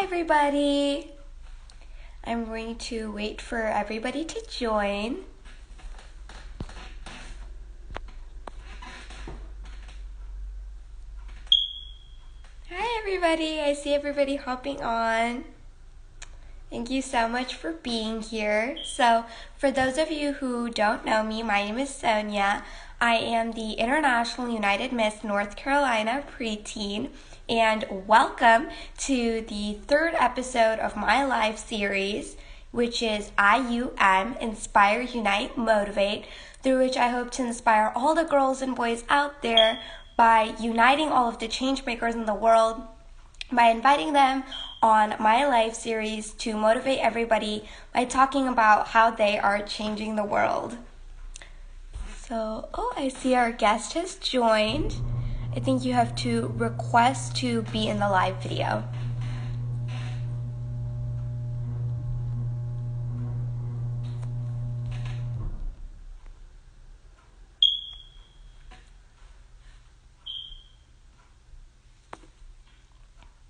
everybody. I'm going to wait for everybody to join. Hi everybody, I see everybody hopping on. Thank you so much for being here. So, for those of you who don't know me, my name is Sonia. I am the International United Miss North Carolina preteen, and welcome to the third episode of my live series, which is I.U.M, Inspire, Unite, Motivate, through which I hope to inspire all the girls and boys out there by uniting all of the change makers in the world, by inviting them on my live series to motivate everybody by talking about how they are changing the world. So, I see our guest has joined. I think you have to request to be in the live video.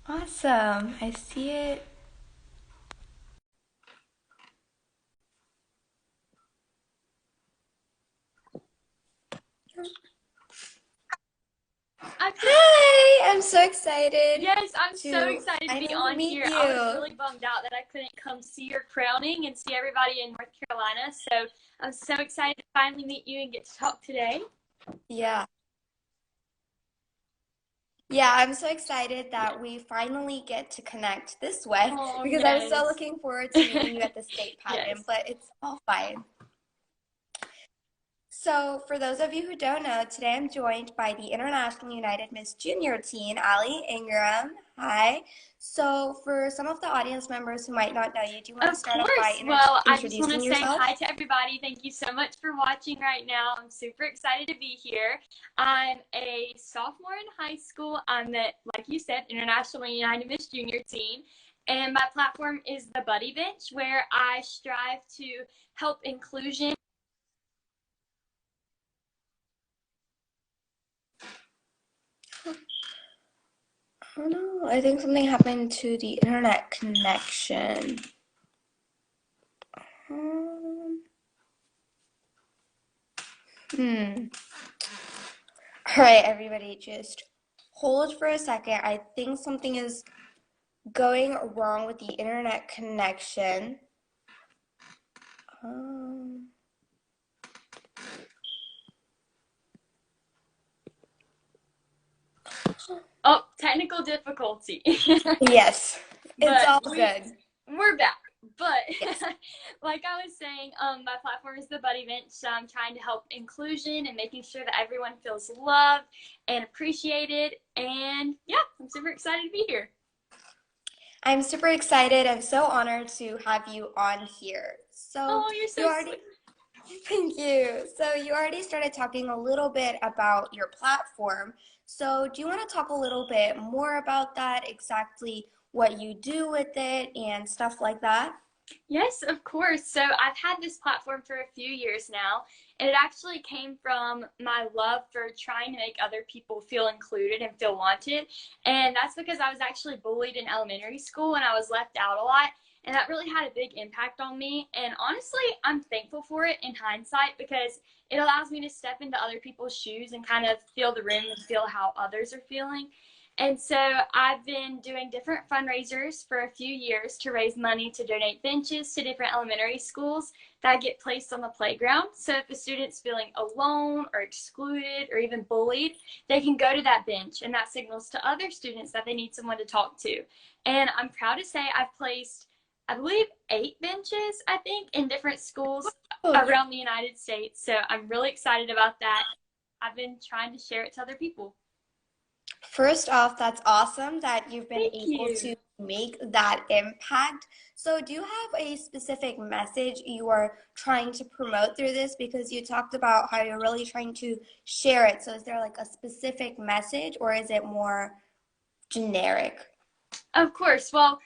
Awesome. I see it. Hi, I'm so excited. Yes, I'm so excited to be on here. You. I was really bummed out that I couldn't come see your crowning and see everybody in North Carolina. So I'm so excited to finally meet you and get to talk today. Yeah. Yeah, I'm so excited that we finally get to connect this way because I was so looking forward to meeting you at the state pageant, but it's all fine. So, for those of you who don't know, today I'm joined by the International United Miss Junior teen, Allie Ingram. Hi. So, for some of the audience members who might not know you, do you want to start off by introducing yourself? I just want to say hi to everybody. Thank you so much for watching right now. I'm super excited to be here. I'm a sophomore in high school. I'm the, like you said, International United Miss Junior teen. And my platform is the Buddy Bench, where I strive to help inclusion. Oh no, I think something happened to the internet connection. All right, everybody, just hold for a second. I think something is going wrong with the internet connection. Oh, technical difficulty. Yes, it's all good. We're back. But yes. Like I was saying, my platform is the Buddy Bench, so I'm trying to help inclusion and making sure that everyone feels loved and appreciated. And yeah, I'm super excited to be here. I'm super excited. I'm so honored to have you on here. So you're so sweet. Thank you. So you already started talking a little bit about your platform. So do you want to talk a little bit more about that, exactly what you do with it and stuff like that? Yes, of course. So I've had this platform for a few years now, and it actually came from my love for trying to make other people feel included and feel wanted. And that's because I was actually bullied in elementary school and I was left out a lot. And that really had a big impact on me. And honestly, I'm thankful for it in hindsight because it allows me to step into other people's shoes and kind of feel the room and feel how others are feeling. And so I've been doing different fundraisers for a few years to raise money to donate benches to different elementary schools that get placed on the playground. So if a student's feeling alone or excluded or even bullied, they can go to that bench, and that signals to other students that they need someone to talk to. And I'm proud to say I've placed, I believe, 8 benches, I think, in different schools around the United States. So I'm really excited about that. I've been trying to share it to other people. First off, that's awesome that you've been able to make that impact. So do you have a specific message you are trying to promote through this? Because you talked about how you're really trying to share it. So is there like a specific message or is it more generic? Of course. Well,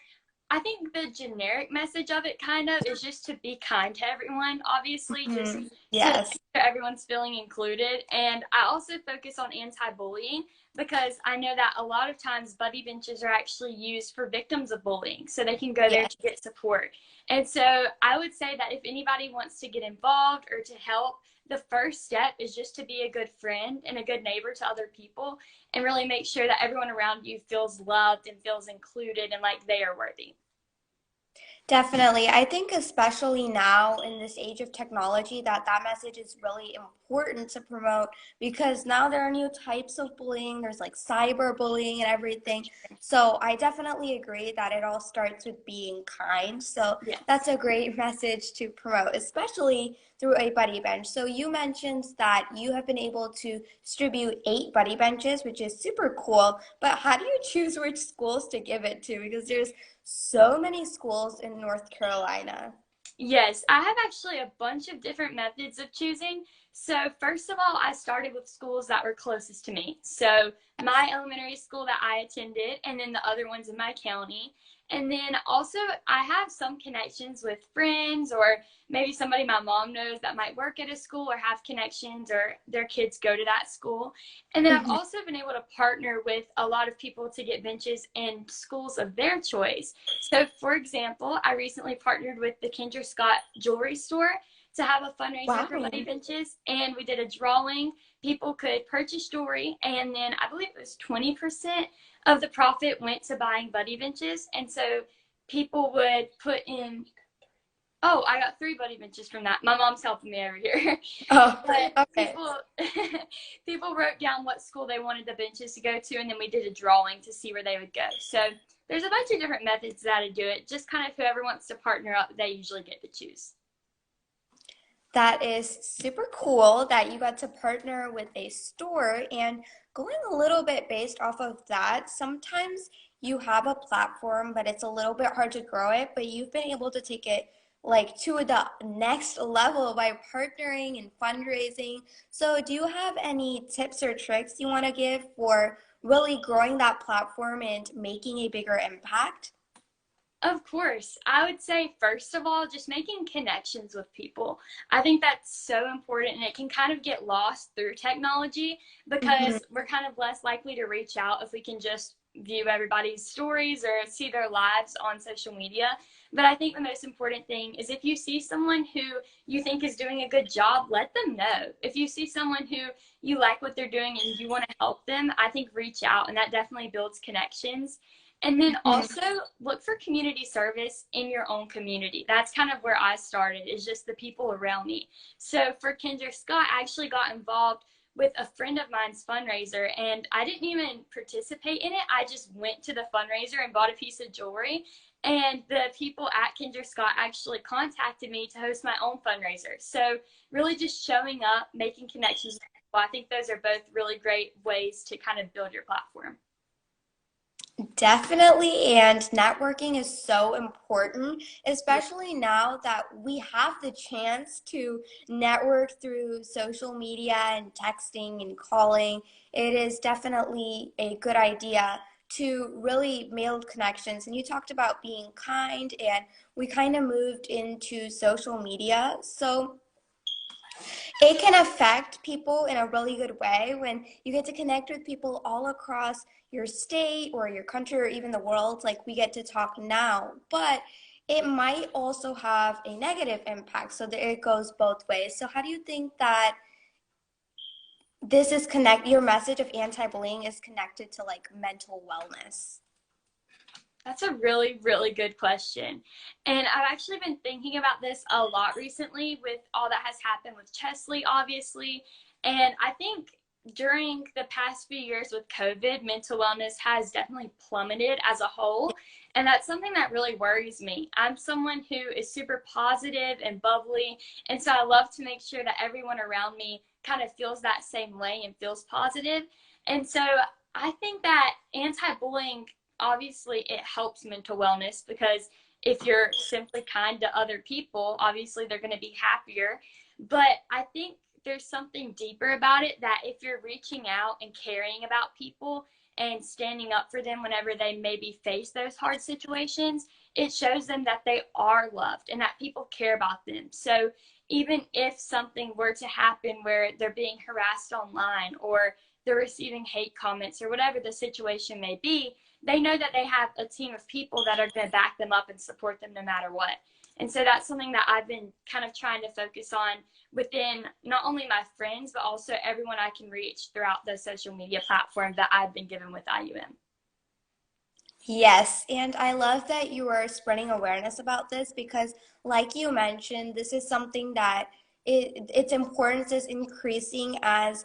I think the generic message of it kind of is just to be kind to everyone, obviously, just to make Yes. sure everyone's feeling included. And I also focus on anti-bullying because I know that a lot of times buddy benches are actually used for victims of bullying, so they can go there Yes. to get support. And so I would say that if anybody wants to get involved or to help, the first step is just to be a good friend and a good neighbor to other people and really make sure that everyone around you feels loved and feels included and like they are worthy. Definitely. I think especially now in this age of technology that that message is really important to promote because now there are new types of bullying. There's like cyberbullying and everything. So I definitely agree that it all starts with being kind. So Yes. that's a great message to promote, especially through a buddy bench. So you mentioned that you have been able to distribute 8 buddy benches, which is super cool. But how do you choose which schools to give it to? Because there's so many schools in North Carolina. Yes, I have actually a bunch of different methods of choosing. So, first of all, I started with schools that were closest to me. So, my elementary school that I attended, and then the other ones in my county. And then also, I have some connections with friends or maybe somebody my mom knows that might work at a school or have connections or their kids go to that school. And then I've Mhm. also been able to partner with a lot of people to get benches in schools of their choice. So, for example, I recently partnered with the Kendra Scott Jewelry Store to have a fundraiser for Wow. Buddy Benches, and we did a drawing. People could purchase jewelry, and then I believe it was 20% of the profit went to buying Buddy Benches. And so people would put in, oh, I got 3 Buddy Benches from that. My mom's helping me over here. Oh, But okay. people wrote down what school they wanted the benches to go to, and then we did a drawing to see where they would go. So there's a bunch of different methods that I do it. Just kind of whoever wants to partner up, they usually get to choose. That is super cool that you got to partner with a store. And going a little bit based off of that, sometimes you have a platform, but it's a little bit hard to grow it, but you've been able to take it like to the next level by partnering and fundraising. So, do you have any tips or tricks you want to give for really growing that platform and making a bigger impact? Of course. I would say, first of all, just making connections with people. I think that's so important, and it can kind of get lost through technology Mhm. because we're kind of less likely to reach out if we can just view everybody's stories or see their lives on social media. But I think the most important thing is if you see someone who you think is doing a good job, let them know. If you see someone who you like what they're doing and you want to help them, I think reach out, and that definitely builds connections. And then Mhm. also look for community service in your own community. That's kind of where I started, is just the people around me. So for Kendra Scott, I actually got involved with a friend of mine's fundraiser, and I didn't even participate in it. I just went to the fundraiser and bought a piece of jewelry. And the people at Kendra Scott actually contacted me to host my own fundraiser. So really just showing up, making connections with people. I think those are both really great ways to kind of build your platform. Definitely, and networking is so important, especially now that we have the chance to network through social media and texting and calling. It is definitely a good idea to really build connections. And you talked about being kind, and we kind of moved into social media. So it can affect people in a really good way when you get to connect with people all across your state or your country or even the world, like we get to talk now. But it might also have a negative impact, so that it goes both ways. So how do you think that this is connect your message of anti-bullying is connected to like mental wellness? That's a really, really good question. And I've actually been thinking about this a lot recently with all that has happened with Chesley, obviously. And I think during the past few years with COVID, mental wellness has definitely plummeted as a whole. And that's something that really worries me. I'm someone who is super positive and bubbly. And so I love to make sure that everyone around me kind of feels that same way and feels positive. And so I think that anti bullying, obviously it helps mental wellness because if you're simply kind to other people, obviously they're going to be happier. But I think there's something deeper about it, that if you're reaching out and caring about people, and standing up for them whenever they maybe face those hard situations, it shows them that they are loved and that people care about them. So even if something were to happen where they're being harassed online or they're receiving hate comments or whatever the situation may be, they know that they have a team of people that are going to back them up and support them no matter what. And so that's something that I've been kind of trying to focus on within not only my friends, but also everyone I can reach throughout the social media platform that I've been given with I.U.M. Yes, and I love that you are spreading awareness about this because, like you mentioned, this is something that its importance is increasing as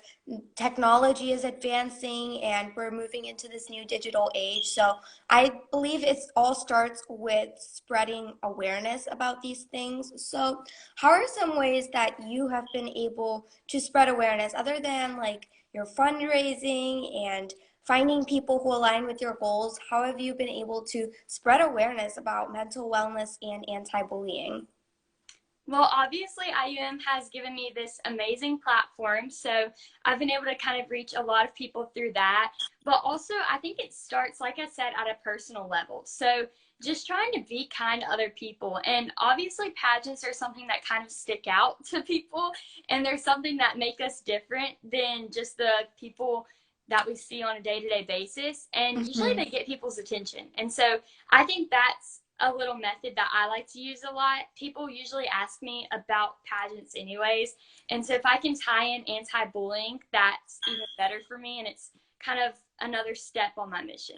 technology is advancing and we're moving into this new digital age. So I believe it all starts with spreading awareness about these things. So how are some ways that you have been able to spread awareness other than like your fundraising and finding people who align with your goals? How have you been able to spread awareness about mental wellness and anti-bullying? Well, obviously, I.U.M has given me this amazing platform. So I've been able to kind of reach a lot of people through that. But also, I think it starts, like I said, at a personal level. So just trying to be kind to other people. And obviously, pageants are something that kind of stick out to people. And they're something that make us different than just the people that we see on a day-to-day basis. And usually Mhm. they get people's attention. And so I think that's a little method that I like to use a lot. People usually ask me about pageants anyways. And so if I can tie in anti-bullying, that's even better for me. And it's kind of another step on my mission.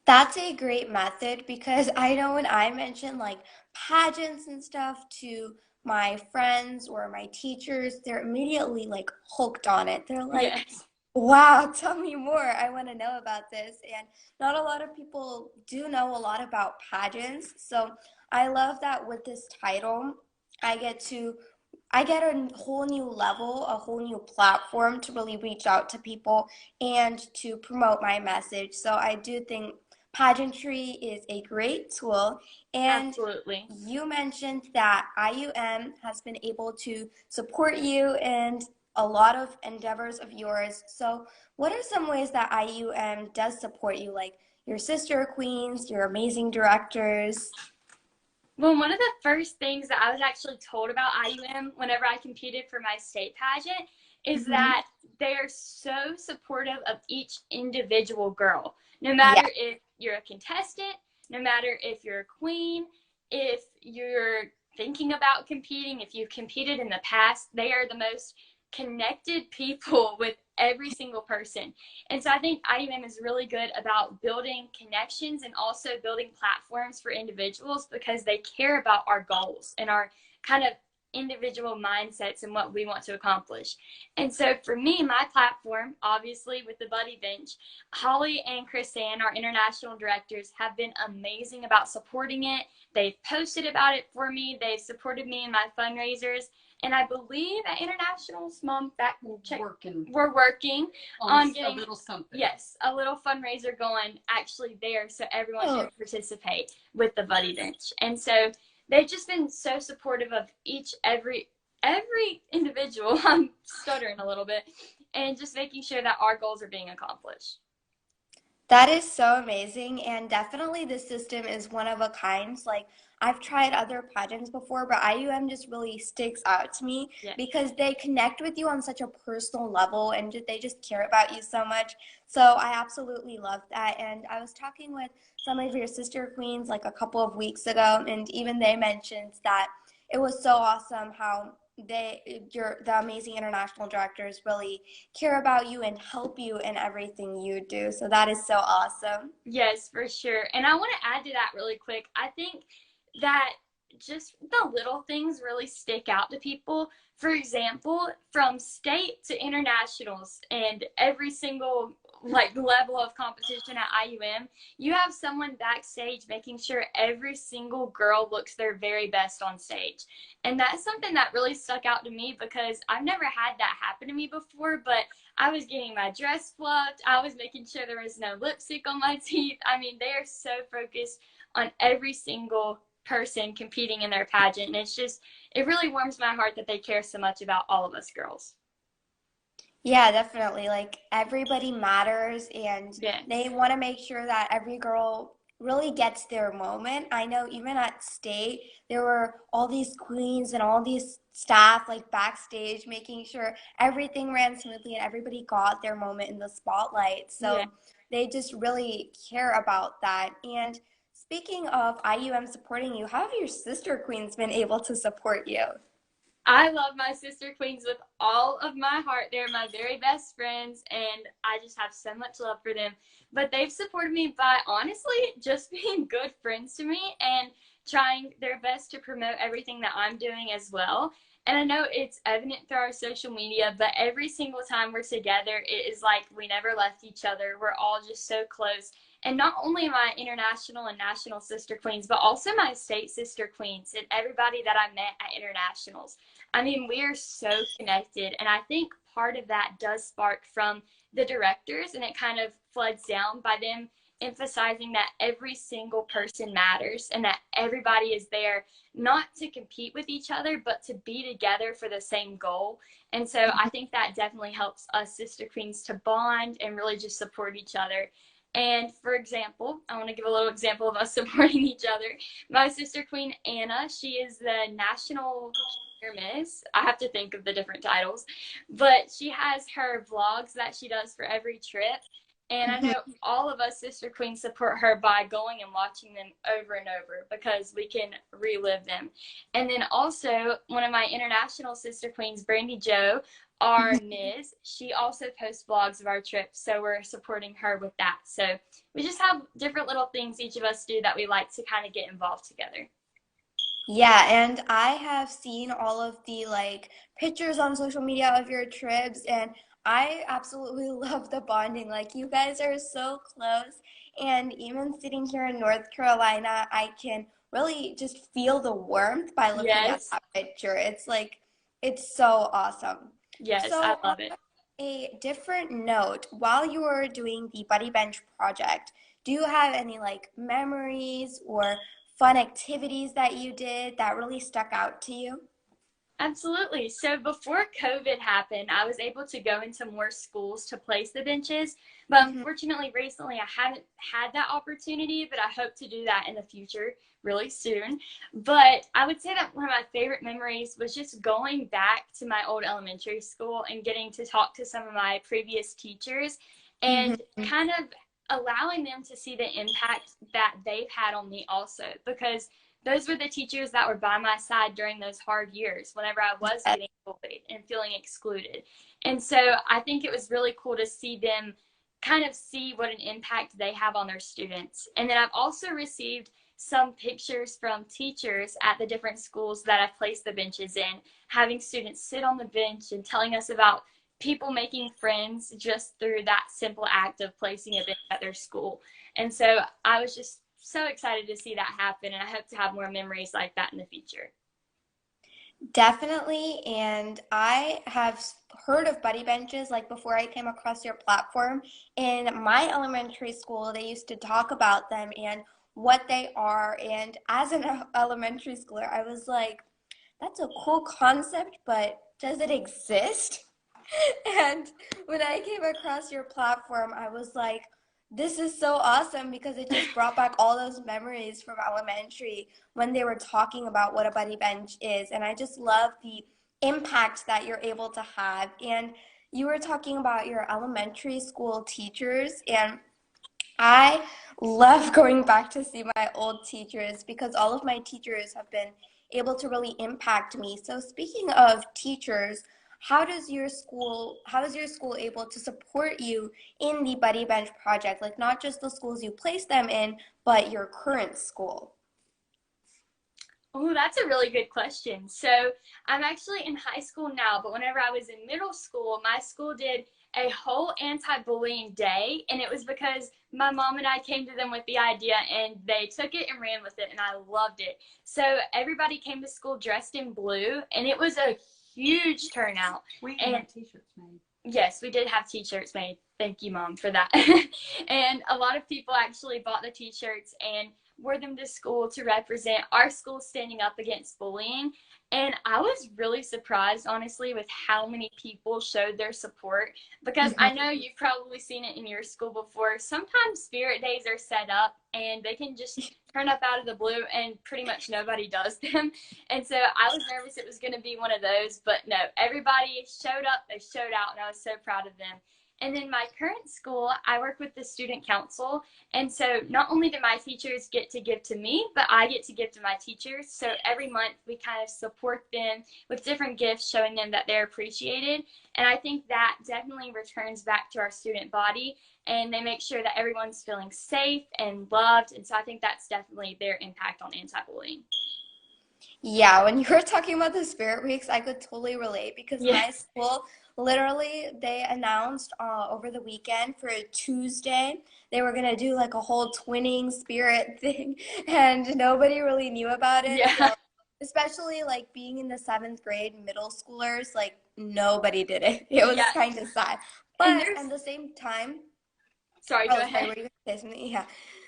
That's a great method because I know when I mention like pageants and stuff to my friends or my teachers, they're immediately like hooked on it. They're like, Yes. wow, tell me more. I want to know about this. And not a lot of people do know a lot about pageants. So I love that with this title, I get to I get a whole new level, a whole new platform to really reach out to people and to promote my message. So I do think pageantry is a great tool. And Absolutely. you mentioned that I.U.M has been able to support you and a lot of endeavors of yours. So what are some ways that I.U.M does support you, like your sister queens, your amazing directors? Well, one of the first things that I was actually told about I.U.M whenever I competed for my state pageant is Hmm. that they're so supportive of each individual girl. No Yeah. matter if you're a contestant, no matter if you're a queen, if you're thinking about competing, if you've competed in the past, they are the most connected people with every single person. And so I think I.U.M is really good about building connections and also building platforms for individuals because they care about our goals and our kind of individual mindsets and what we want to accomplish. And so for me, my platform, obviously with the Buddy Bench, Holly and Chrisanne, our international directors, have been amazing about supporting it. They've posted about it for me. They've supported me in my fundraisers. And I believe at Internationals, Mom, back check. We're working on getting a little something. Yes, a little fundraiser going actually there so everyone Oh, can participate with the Buddy Bench. And so they've just been so supportive of every individual. I'm stuttering a little bit, and just making sure that our goals are being accomplished. that is so amazing, and definitely this system is one of a kind. Like I've tried other pageants before, but I.U.M just really sticks out to me Yeah. because they connect with you on such a personal level, and they just care about you so much. So I absolutely love that. And I was talking with some of your sister queens like a couple of weeks ago, and even they mentioned that it was so awesome how the amazing international directors really care about you and help you in everything you do. So that is so awesome. Yes, for sure. And I want to add to that really quick. I think that just the little things really stick out to people. For example, from state to internationals and every single like level of competition at I.U.M, you have someone backstage making sure every single girl looks their very best on stage. And that's something that really stuck out to me because I've never had that happen to me before, but I was getting my dress fluffed. I was making sure there was no lipstick on my teeth. I mean, they are so focused on every single person competing in their pageant. And it's just, it really warms my heart that they care so much about all of us girls. Yeah, definitely. Like everybody matters, and they Yes. want to make sure that every girl really gets their moment. I know even at state, there were all these queens and all these staff like backstage making sure everything ran smoothly and everybody got their moment in the spotlight. Yeah. So they just really care about that. And speaking of IUM supporting you, how have your sister queens been able to support you? I love my sister queens with all of my heart. They're my very best friends, and I just have so much love for them. But they've supported me by honestly just being good friends to me and trying their best to promote everything that I'm doing as well. And I know it's evident through our social media, but every single time we're together, it is like we never left each other. We're all just so close. And not only my international and national sister queens, but also my state sister queens and everybody that I met at internationals. I mean, we are so connected. And I think part of that does spark from the directors, and it kind of floods down by them emphasizing that every single person matters and that everybody is there not to compete with each other, but to be together for the same goal. And so I think that definitely helps us sister queens to bond and really just support each other. And for example, I want to give a little example of us supporting each other. My sister queen Anna, she is the national Miss. I have to think of the different titles, but she has her vlogs that she does for every trip. And I know all of us Sister Queens support her by going and watching them over and over because we can relive them. And then also, one of my international Sister Queens, Brandy Joe, our Ms., she also posts vlogs of our trips. So we're supporting her with that. So we just have different little things each of us do that we like to kind of get involved together. Yeah, and I have seen all of the like pictures on social media of your trips, and I absolutely love the bonding. Like you guys are so close, and even sitting here in North Carolina, I can really just feel the warmth by looking at Yes. that picture. It's like it's so awesome. Yes, I So on love it. a different note, while you were doing the Buddy Bench project, do you have any like memories or fun activities that you did that really stuck out to you? Absolutely. So before COVID happened, I was able to go into more schools to place the benches. But Mhm. unfortunately, recently I haven't had that opportunity, but I hope to do that in the future really soon. But I would say that one of my favorite memories was just going back to my old elementary school and getting to talk to some of my previous teachers and Mhm. kind of allowing them to see the impact that they've had on me also because those were the teachers that were by my side during those hard years whenever I was Uh, getting bullied and feeling excluded. And so I think it was really cool to see them kind of see what an impact they have on their students. And then I've also received some pictures from teachers at the different schools that I've placed the benches in, having students sit on the bench and telling us about people making friends just through that simple act of placing a bench at their school. And so I was just so excited to see that happen, and I hope to have more memories like that in the future. Definitely, and I have heard of buddy benches like before I came across your platform. In my elementary school, they used to talk about them and what they are. And as an elementary schooler, I was like, that's a cool concept, but does it exist? And when I came across your platform, I was like, this is so awesome because it just brought back all those memories from elementary when they were talking about what a buddy bench is. And I just love the impact that you're able to have. And you were talking about your elementary school teachers, and I love going back to see my old teachers because all of my teachers have been able to really impact me. So speaking of teachers, how is your school able to support you in the Buddy Bench project? Like not just the schools you place them in, but your current school. Oh, that's a really good question. So I'm actually in high school now, but whenever I was in middle school, my school did a whole anti-bullying day, and it was because my mom and I came to them with the idea, and they took it and ran with it, and I loved it. So everybody came to school dressed in blue, and it was a huge turnout. We And have t-shirts made. yes, we did have t-shirts made. Thank you, Mom, for that. And a lot of people actually bought the t-shirts, and wore them to school to represent our school standing up against bullying. And I was really surprised, honestly, with how many people showed their support, because I know you've probably seen it in your school before. Sometimes spirit days are set up and they can just turn up out of the blue and pretty much nobody does them. And so I was nervous it was going to be one of those, but no, everybody showed up, they showed out, and I was so proud of them. And then my current school, I work with the student council. And so not only do my teachers get to give to me, but I get to give to my teachers. So every month we kind of support them with different gifts, showing them that they're appreciated. And I think that definitely returns back to our student body, and they make sure that everyone's feeling safe and loved. And so I think that's definitely their impact on anti-bullying. Yeah, when you were talking about the spirit weeks, I could totally relate because Yeah. my school, literally, they announced over the weekend for Tuesday, they were gonna do like a whole twinning spirit thing, and nobody really knew about it. Yeah. So, especially like being in the seventh grade, middle schoolers, like nobody did it. It was Yeah. kind of sad. And But there's, at the same time, sorry, go oh, sorry, ahead. were you gonna say something? Yeah.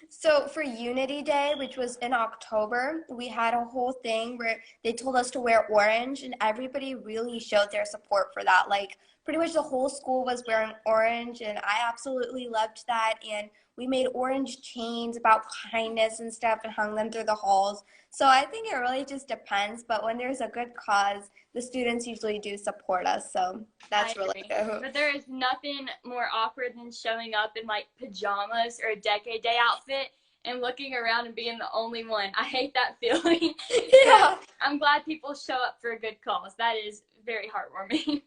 So for Unity Day, which was in October, we had a whole thing where they told us to wear orange, and everybody really showed their support for that. Like pretty much the whole school was wearing orange, and I absolutely loved that. And we made orange chains about kindness and stuff and hung them through the halls. So I think it really just depends, but when there's a good cause, the students usually do support us. So I that's really agree. good. But there is nothing more awkward than showing up in like pajamas or a decade day outfit and looking around and being the only one. I hate that feeling. So Yeah. I'm glad people show up for a good cause. That is very heartwarming.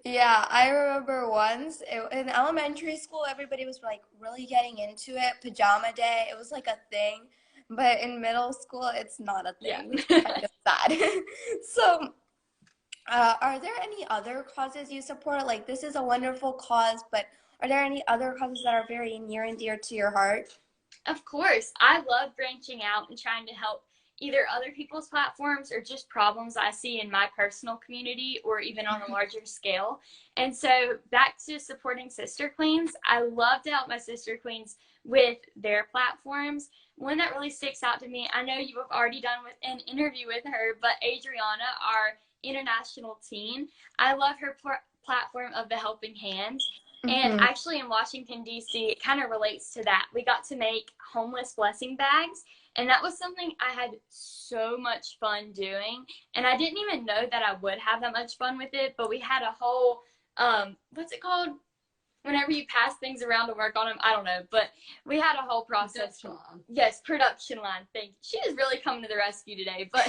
Yeah, I remember once in elementary school, everybody was like really getting into it. Pajama day, it was like a thing. But in middle school, it's not a Yeah. thing, which is kind of sad. So, are there any other causes you support? Like, this is a wonderful cause, but are there any other causes that are very near and dear to your heart? Of course. I love branching out and trying to help either other people's platforms or just problems I see in my personal community or even on a larger scale. And so back to supporting sister queens, I love to help my sister queens with their platforms. One that really sticks out to me, I know you have already done with an interview with her, but Adriana, our international teen, I love her platform of the helping hands. And Mm-hmm. actually, in Washington, D.C., it kind of relates to that. We got to make homeless blessing bags, and that was something I had so much fun doing. And I didn't even know that I would have that much fun with it, but we had a whole, what's it called? Whenever you pass things around to work on them, I don't know, but we had a whole process. Production line. Yes, production line. Thank you. She is really coming to the rescue today, but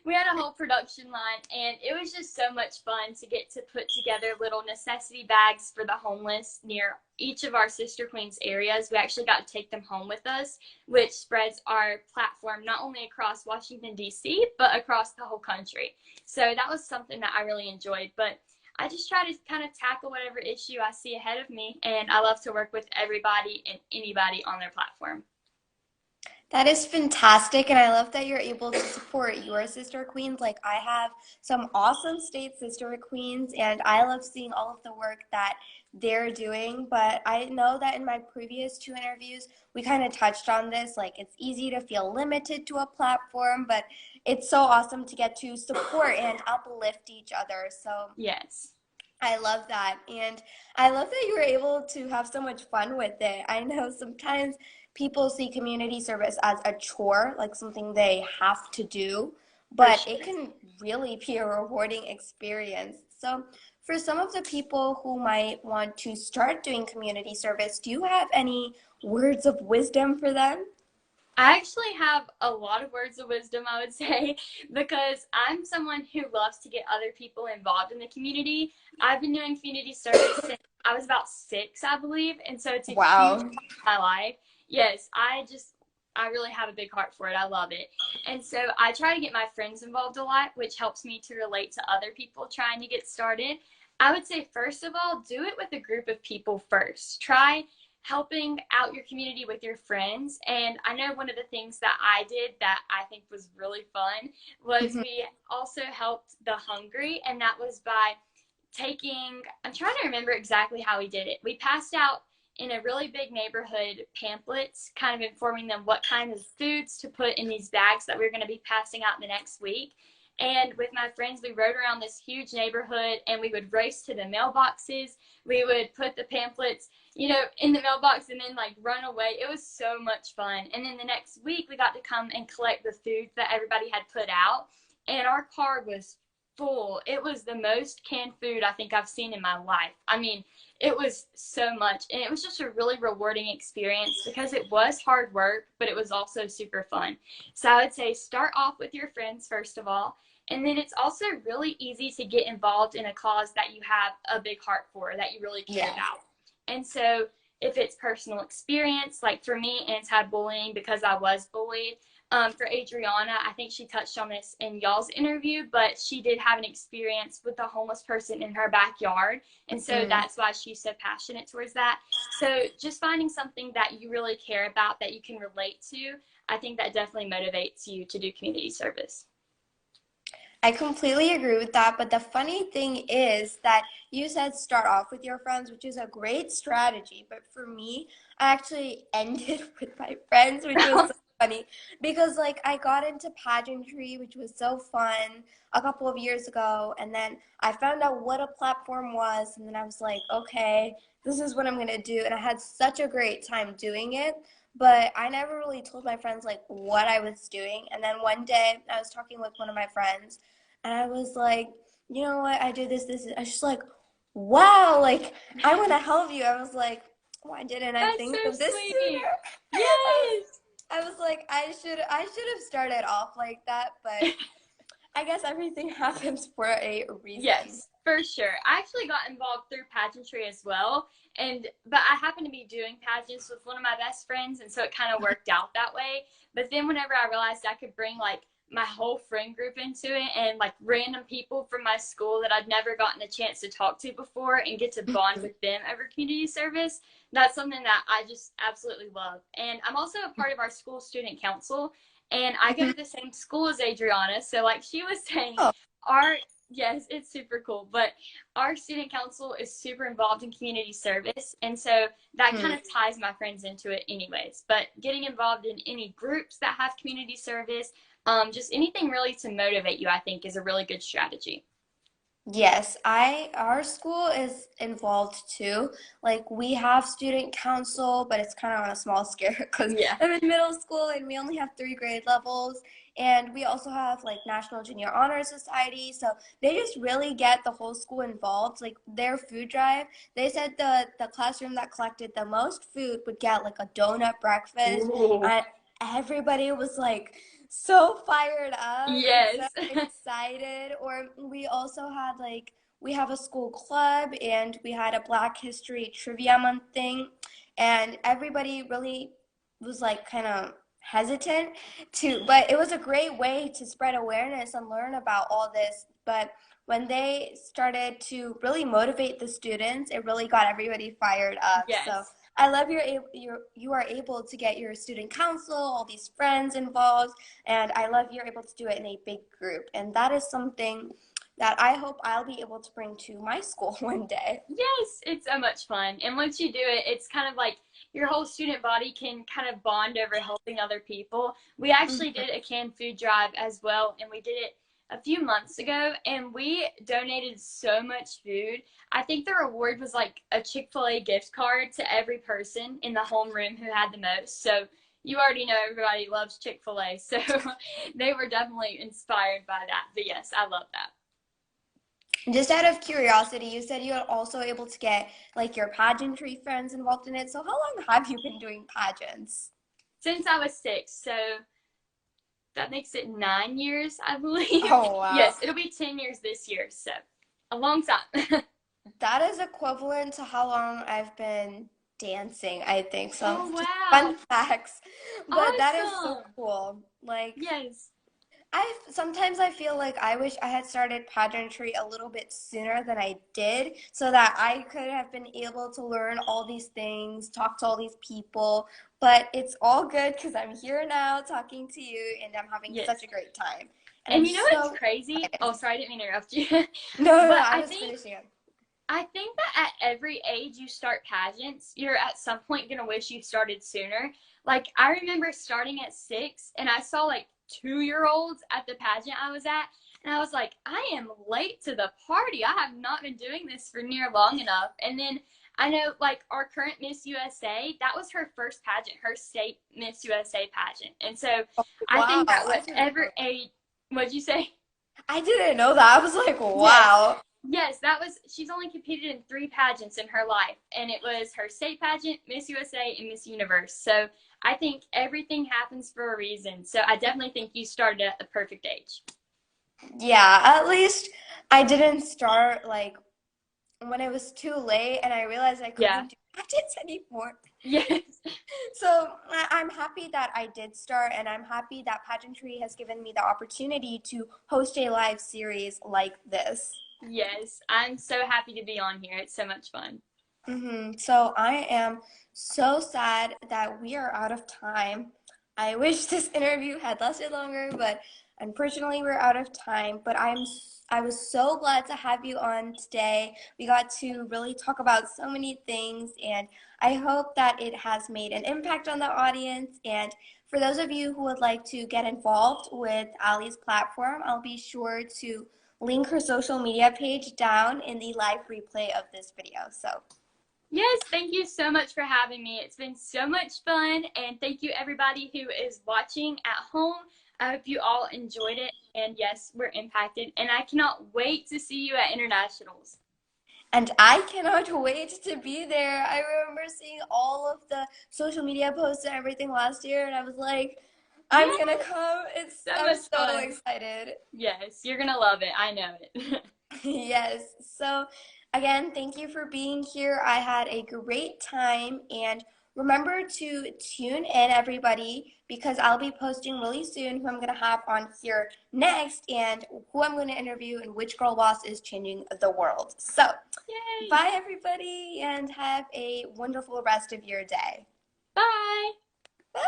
we had a whole production line, and it was just so much fun to get to put together little necessity bags for the homeless near each of our sister queens areas. We actually got to take them home with us, which spreads our platform not only across Washington, D.C., but across the whole country. So that was something that I really enjoyed, but I just try to kind of tackle whatever issue I see ahead of me, and I love to work with everybody and anybody on their platform. That is fantastic, and I love that you're able to support your sister queens. Like, I have some awesome state sister queens, and I love seeing all of the work that they're doing. But I know that in my previous two interviews, we kind of touched on this. Like, it's easy to feel limited to a platform, but it's so awesome to get to support and uplift each other. So Yes. I love that. And I love that you were able to have so much fun with it. I know sometimes people see community service as a chore, like something they have to do, but Sure. it can really be a rewarding experience. So, for some of the people who might want to start doing community service, do you have any words of wisdom for them? I actually have a lot of words of wisdom, I would say, because I'm someone who loves to get other people involved in the community. I've been doing community service since I was about 6, I believe, and so it's a huge Wow. part of my life. Yes, I really have a big heart for it. I love it. And so I try to get my friends involved a lot, which helps me to relate to other people trying to get started. I would say, first of all, do it with a group of people first. Try helping out your community with your friends. And I know one of the things that I did that I think was really fun was Mhm. we also helped the hungry, and that was by I'm trying to remember exactly how we did it. We passed out in a really big neighborhood pamphlets, kind of informing them what kind of foods to put in these bags that we are going to be passing out the next week. And with my friends, we rode around this huge neighborhood and we would race to the mailboxes. We would put the pamphlets, in the mailbox and then like run away. It was so much fun. And then the next week, we got to come and collect the food that everybody had put out. And our car was full. It was the most canned food I think I've seen in my life. I mean, it was so much. And it was just a really rewarding experience because it was hard work, but it was also super fun. So I would say start off with your friends, first of all. And then it's also really easy to get involved in a cause that you have a big heart for, that you really care about. And so if it's personal experience, like for me, anti-bullying, because I was bullied. For Adriana, I think she touched on this in y'all's interview, but she did have an experience with a homeless person in her backyard. And so that's why she's so passionate towards that. So just finding something that you really care about, that you can relate to, I think that definitely motivates you to do community service. I completely agree with that, but the funny thing is that you said start off with your friends, which is a great strategy, but for me, I actually ended with my friends, which was so funny, because like I got into pageantry, which was so fun a couple of years ago, and then I found out what a platform was, and then I was like, okay, this is what I'm gonna do, and I had such a great time doing it. But I never really told my friends like what I was doing. And then one day I was talking with one of my friends and I was like, you know what, I do this. I was just like, wow, like I want to help you. I was like, why didn't I think so of this sweet. sooner? Yes. I was like, I should have started off like that, but I guess everything happens for a reason. Yes, for sure. I actually got involved through pageantry as well. But I happened to be doing pageants with one of my best friends, and so it kind of worked out that way. But then whenever I realized I could bring like my whole friend group into it and like random people from my school that I'd never gotten a chance to talk to before and get to bond with them over community service, that's something that I just absolutely love. And I'm also a part of our school student council, and I go to the same school as Adriana. So like she was saying, our yes, it's super cool. But our student council is super involved in community service. And so that kind of ties my friends into it anyways. But getting involved in any groups that have community service, just anything really to motivate you, I think, is a really good strategy. Yes, our school is involved too. Like we have student council, but it's kind of on a small scale because I'm in middle school and we only have 3 grade levels. And we also have like National Junior Honor Society. So they just really get the whole school involved. Like their food drive, they said the classroom that collected the most food would get like a donut breakfast. And everybody was like so fired up and so Yes. excited. Or we also had like we have a school club and we had a Black History Trivia Month thing, and everybody really was like kind of hesitant to, but it was a great way to spread awareness and learn about all this. But when they started to really motivate the students, it really got everybody fired up. So I love you are able to get your student council, all these friends involved, and I love you're able to do it in a big group. And that is something that I hope I'll be able to bring to my school one day. Yes, it's so much fun. And once you do it, it's kind of like your whole student body can kind of bond over helping other people. We actually did a canned food drive as well, and we did it a few months ago, and we donated so much food. I think the reward was like a Chick-fil-A gift card to every person in the homeroom who had the most. So you already know everybody loves Chick-fil-A, so they were definitely inspired by that. But yes, I love that. Just out of curiosity, you said you were also able to get like your pageantry friends involved in it. So how long have you been doing pageants? Since I was 6, so that makes it 9 years, I believe. Oh, wow. Yes, it'll be 10 years this year, so a long time. That is equivalent to how long I've been dancing, I think. So Oh, wow. fun facts. But awesome. That is so cool. Like, yes. Sometimes I feel like I wish I had started pageantry a little bit sooner than I did, so that I could have been able to learn all these things, talk to all these people. But it's all good because I'm here now talking to you, and I'm having such a great time. And you know what's crazy? Oh, sorry, I didn't mean to interrupt you. No, I was finishing up. I think that at every age you start pageants, you're at some point gonna wish you started sooner. Like I remember starting at 6 and I saw like 2 year olds at the pageant I was at, and I was like, I am late to the party. I have not been doing this for near long enough. And then I know like our current Miss USA, that was her first pageant, her state Miss USA pageant. And so I Wow, think that I didn't know. whatever age, what'd you say? I didn't know that. I was like, Yes. wow. Yes, that was, she's only competed in 3 pageants in her life, and it was her state pageant, Miss USA, and Miss Universe. So I think everything happens for a reason. So I definitely think you started at the perfect age. Yeah, at least I didn't start like when it was too late and I realized I Yeah. couldn't do practice anymore. Yes. So I'm happy that I did start, and I'm happy that pageantry has given me the opportunity to host a live series like this. Yes. I'm so happy to be on here. It's so much fun. So I am so sad that we are out of time. I wish this interview had lasted longer, but unfortunately we're out of time. But I was so glad to have you on today. We got to really talk about so many things, and I hope that it has made an impact on the audience. And for those of you who would like to get involved with Allie's platform, I'll be sure to link her social media page down in the live replay of this video. So Yes, thank you so much for having me. It's been so much fun, and thank you everybody who is watching at home. I hope you all enjoyed it, and yes, we're impacted, and I cannot wait to see you at internationals. and I cannot wait to be there. I remember seeing all of the social media posts and everything last year, and I was like, I'm Yes, gonna come. so I'm much so fun. excited. Yes, you're gonna love it. I know it. Yes. So, again, thank you for being here. I had a great time. And remember to tune in, everybody, because I'll be posting really soon who I'm going to have on here next and who I'm going to interview and which girl boss is changing the world. So, Yay! bye, everybody, and have a wonderful rest of your day. Bye! Bye.